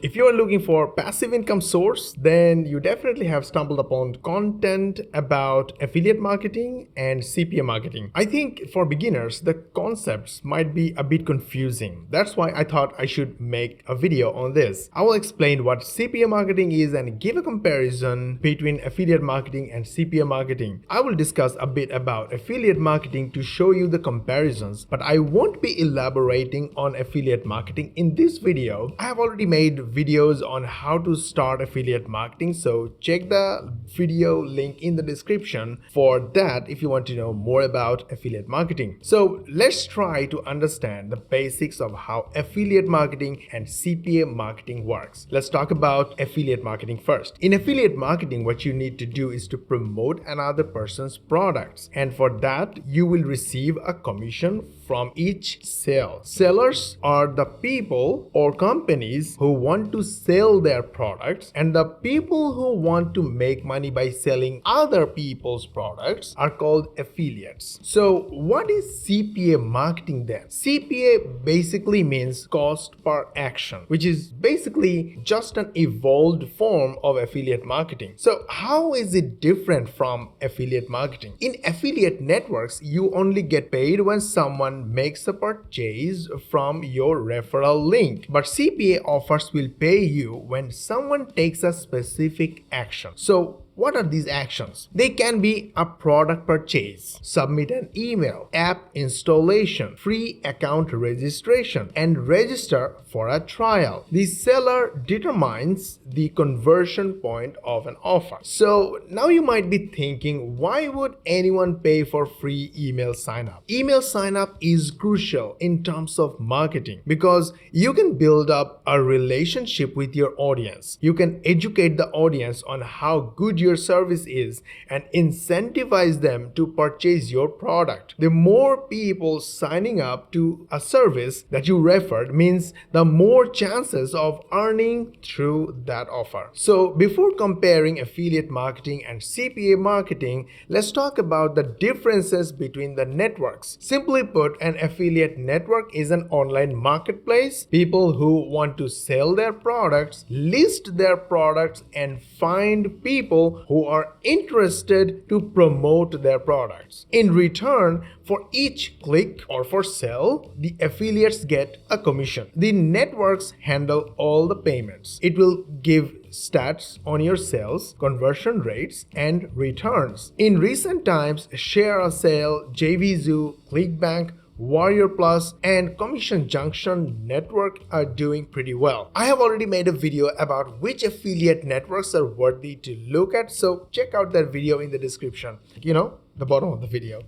If you are looking for passive income source, then you definitely have stumbled upon content about affiliate marketing and CPA marketing. I think for beginners, the concepts might be a bit confusing. That's why I thought I should make a video on this. I will explain what CPA marketing is and give a comparison between affiliate marketing and CPA marketing. I will discuss a bit about affiliate marketing to show you the comparisons, but I won't be elaborating on affiliate marketing in this video. I have already made videos on how to start affiliate marketing, so check the video link in the description for that if you want to know more about affiliate marketing. So let's try to understand the basics of how affiliate marketing and CPA marketing works. Let's talk about affiliate marketing first. In affiliate marketing, what you need to do is to promote another person's products, and for that you will receive a commission from each sale. Sellers are the people or companies who want to sell their products, and the people who want to make money by selling other people's products are called affiliates. So what is CPA marketing then? CPA basically means cost per action, which is basically just an evolved form of affiliate marketing. So how is it different from affiliate marketing? In affiliate networks, you only get paid when someone makes a purchase from your referral link, but CPA offers will pay you when someone takes a specific action. So what are these actions? They can be a product purchase, submit an email, app installation, free account registration, and register for a trial. The seller determines the conversion point of an offer. So now you might be thinking, why would anyone pay for free email sign up? Email sign up is crucial in terms of marketing because you can build up a relationship with your audience. You can educate the audience on how good your service is and incentivize them to purchase your product. The more people signing up to a service that you referred means the more chances of earning through that offer. So before comparing affiliate marketing and CPA marketing, let's talk about the differences between the networks. Simply put, an affiliate network is an online marketplace. People who want to sell their products list their products and find people who are interested to promote their products. In return, for each click or for sale, the affiliates get a commission. The networks handle all the payments. It will give stats on your sales, conversion rates, and returns. In recent times, Share a Sale, JVZoo, ClickBank, Warrior Plus, and Commission Junction Network are doing pretty well. I have already made a video about which affiliate networks are worthy to look at, so check out that video in the description. The bottom of the video.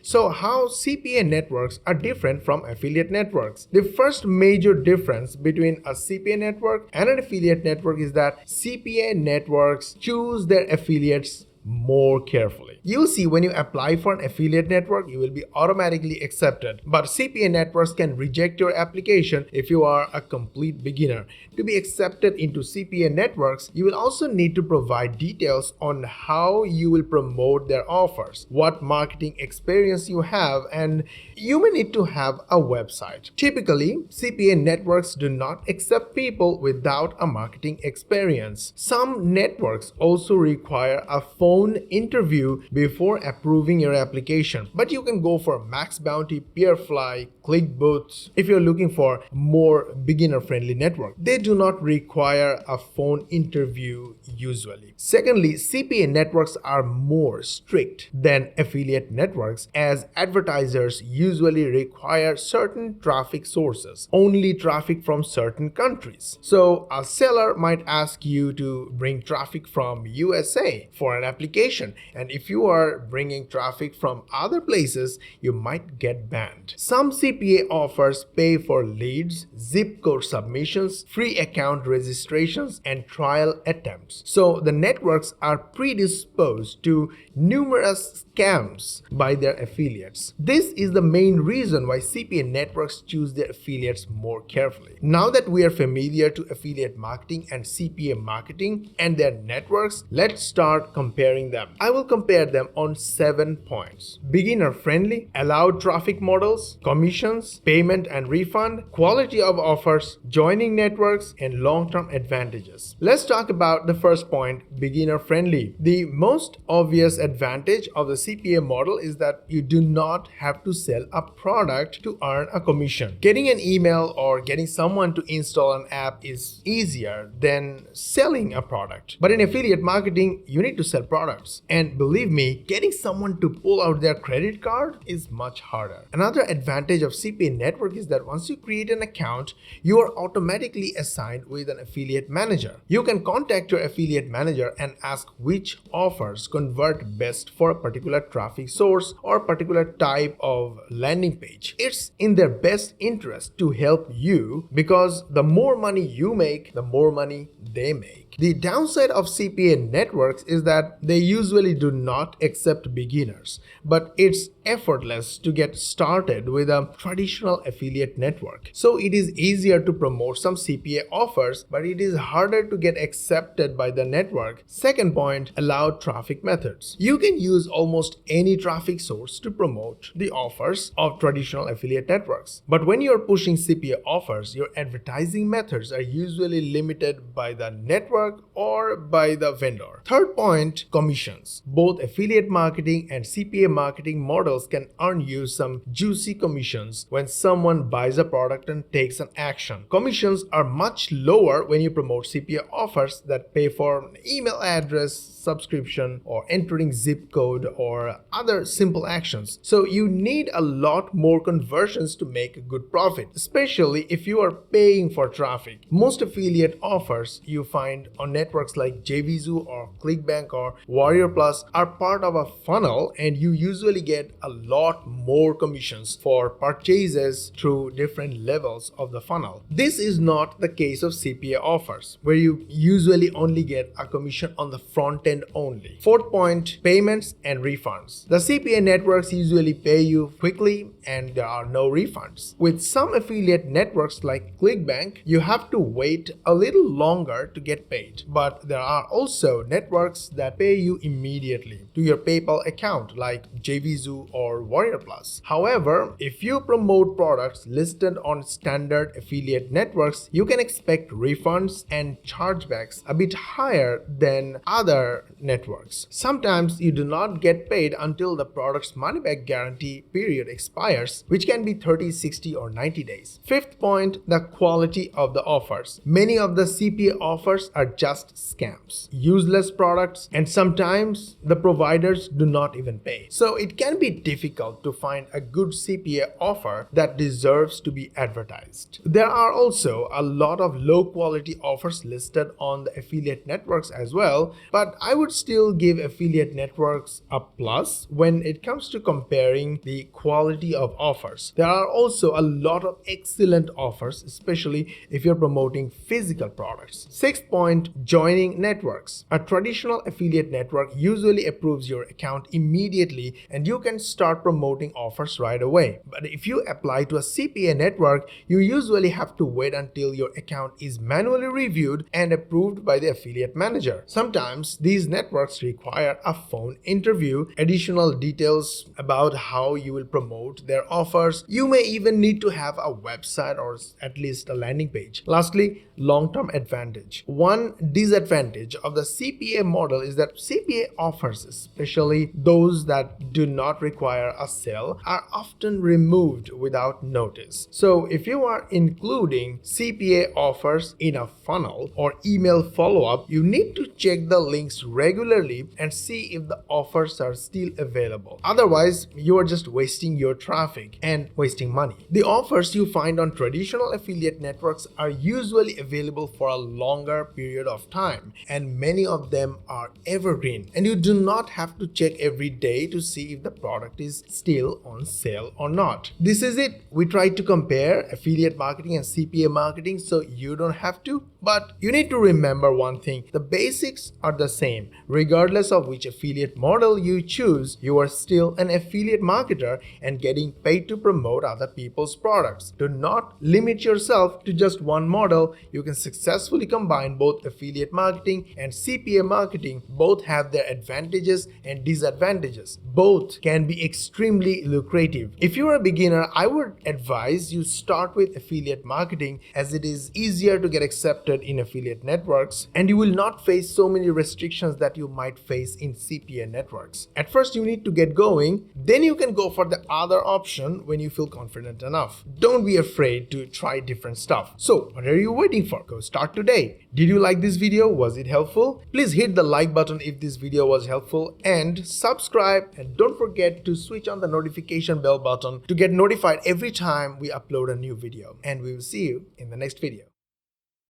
So how CPA networks are different from affiliate networks? The first major difference between a CPA network and an affiliate network is that CPA networks choose their affiliates more carefully. You'll see when you apply for an affiliate network, you will be automatically accepted. But CPA networks can reject your application if you are a complete beginner. To be accepted into CPA networks, you will also need to provide details on how you will promote their offers, what marketing experience you have, and you may need to have a website. Typically, CPA networks do not accept people without a marketing experience. Some networks also require a phone interview before approving your application, but you can go for Max Bounty, Peerfly, ClickBooth if you're looking for more beginner-friendly network. They do not require a phone interview usually. Secondly, CPA networks are more strict than affiliate networks as advertisers usually require certain traffic sources, only traffic from certain countries. So a seller might ask you to bring traffic from USA for an application, and if you are bringing traffic from other places, you might get banned. Some CPA offers pay for leads, zip code submissions, free account registrations, and trial attempts. So the networks are predisposed to numerous scams by their affiliates. This is the main reason why CPA networks choose their affiliates more carefully. Now that we are familiar to affiliate marketing and CPA marketing and their networks, let's start comparing comparing them. I will compare them on 7 points: beginner friendly, allowed traffic models, commissions, payment and refund, quality of offers, joining networks, and long-term advantages. Let's talk about the first point, beginner friendly. The most obvious advantage of the CPA model is that you do not have to sell a product to earn a commission. Getting an email or getting someone to install an app is easier than selling a product. But in affiliate marketing, you need to sell products. And believe me, getting someone to pull out their credit card is much harder. Another advantage of CPA Network is that once you create an account, you are automatically assigned with an affiliate manager. You can contact your affiliate manager and ask which offers convert best for a particular traffic source or particular type of landing page. It's in their best interest to help you because the more money you make, the more money they make. The downside of CPA networks is that they usually do not accept beginners, but it's effortless to get started with a traditional affiliate network. So it is easier to promote some CPA offers, but it is harder to get accepted by the network. Second point, allowed traffic methods. You can use almost any traffic source to promote the offers of traditional affiliate networks. But when you're pushing CPA offers, your advertising methods are usually limited by the network or by the vendor. Third point, commissions. Both affiliate marketing and CPA marketing models can earn you some juicy commissions when someone buys a product and takes an action. Commissions are much lower when you promote CPA offers that pay for an email address, subscription, or entering zip code or other simple actions. So you need a lot more conversions to make a good profit, especially if you are paying for traffic. Most affiliate offers you find on networks like JVZoo or ClickBank or Warrior Plus are part of a funnel, and you usually get a lot more commissions for purchases through different levels of the funnel. This is not the case of CPA offers, where you usually only get a commission on the front end only. Fourth point, payments and refunds. The CPA networks usually pay you quickly and there are no refunds. With some affiliate networks like ClickBank, you have to wait a little longer to get paid. But there are also networks that pay you immediately to your PayPal account like JVZoo or Warrior Plus. However, if you promote products listed on standard affiliate networks, you can expect refunds and chargebacks a bit higher than other networks. Sometimes you do not get paid until the product's money-back guarantee period expires, which can be 30, 60, or 90 days. Fifth point, the quality of the offers. Many of the CPA offers are just scams, useless products, and sometimes the providers do not even pay. So it can be difficult to find a good CPA offer that deserves to be advertised. There are also a lot of low quality offers listed on the affiliate networks as well, but I would still give affiliate networks a plus when it comes to comparing the quality of offers. There are also a lot of excellent offers, especially if you're promoting physical products. Sixth point, joining networks. A traditional affiliate network usually approves your account immediately and you can start promoting offers right away. But if you apply to a CPA network, you usually have to wait until your account is manually reviewed and approved by the affiliate manager. Sometimes these networks require a phone interview, additional details about how you will promote their offers. You may even need to have a website or at least a landing page. Lastly, long-term advantage. One disadvantage of the CPA model is that CPA offers, especially those that do not require a sale, are often removed without notice. So if you are including CPA offers in a funnel or email follow-up, you need to check the links regularly and see if the offers are still available. Otherwise, you are just wasting your traffic and wasting money. The offers you find on traditional affiliate networks are usually available for a longer period of time, and many of them are evergreen, and you do not have to check every day to see if the product is still on sale or not. This is it. We tried to compare affiliate marketing and CPA marketing so you don't have to, but you need to remember one thing: the basics are the same. same. Regardless of which affiliate model you choose, you are still an affiliate marketer and getting paid to promote other people's products. Do not limit yourself to just one model. You can successfully combine both affiliate marketing and CPA marketing. Both have their advantages and disadvantages. Both can be extremely lucrative. If you're a beginner, I would advise you start with affiliate marketing, as it is easier to get accepted in affiliate networks and you will not face so many restrictions that you might face in CPA networks. At first you need to get going, then you can go for the other option when you feel confident enough. Don't be afraid to try different stuff. So what are you waiting for? Go start today. Did you like this video? Was it helpful? Please hit the like button if this video was helpful and subscribe, and don't forget to switch on the notification bell button to get notified every time we upload a new video. And we will see you in the next video.